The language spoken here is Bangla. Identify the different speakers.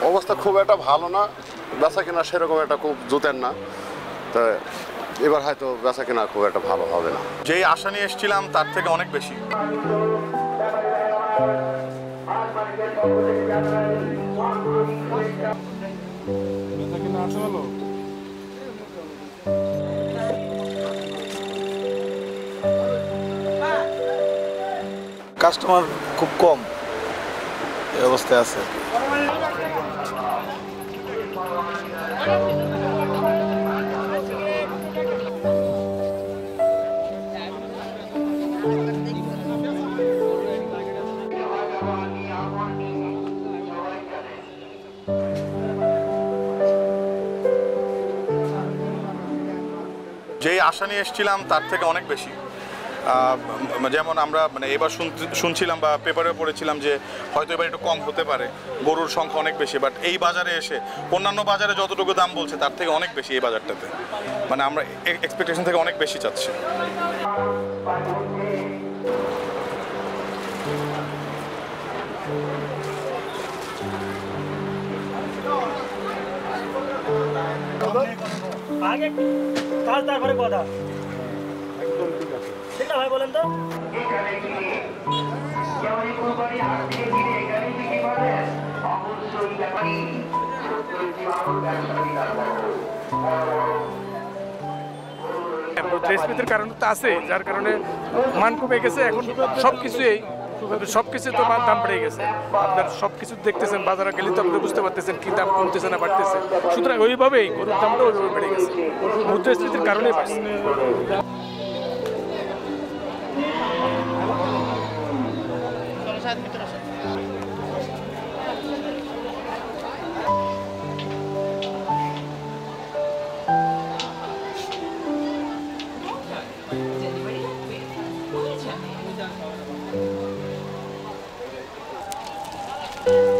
Speaker 1: অবস্থা খুব একটা ভালো না, বেচা কেনা সেরকম একটা খুব জুতের না, তো এবার হয়তো বেচা কেনা খুব একটা ভালো হবে না।
Speaker 2: যেই আশা নিয়ে এসেছিলাম তার থেকে অনেক বেশি।
Speaker 3: কাস্টমার খুব কম এই অবস্থায় আছে।
Speaker 2: যেই আশা নিয়ে এসেছিলাম তার থেকে অনেক বেশি। যেমন আমরা এবার শুনছিলাম বা পেপারে পড়েছিলাম যে হয়তো এবার একটু কম হতে পারে, গরুর সংখ্যা অনেক বেশি, বাট এই বাজারে এসে অন্যান্য বাজারে যতটুকু দাম বলছে তার থেকে অনেক বেশি এই বাজারটাতে। আমরা এক্সপেকটেশন থেকে অনেক বেশি চাচ্ছি।
Speaker 4: আগে কাজ তারপরে কথা একদম ঠিক আছে, ঠিক না ভাই বলেন তো?
Speaker 5: মুদ্রাস্ফীতির কারণ তো আছে, যার কারণে মান কমে গেছে। এখন সবকিছু তো দাম বেড়ে গেছে। আপনার সবকিছু দেখতেছেন, বাজারে গেলে তো আপনি বুঝতে পারতেছেন কি দাম কমতেছে না বাড়তেছে। সুতরাং ওইভাবেই গরুর দামটা ওইভাবে বেড়ে গেছে, মুদ্রাস্ফীতির কারণে বাড়ছে।
Speaker 6: Thank you.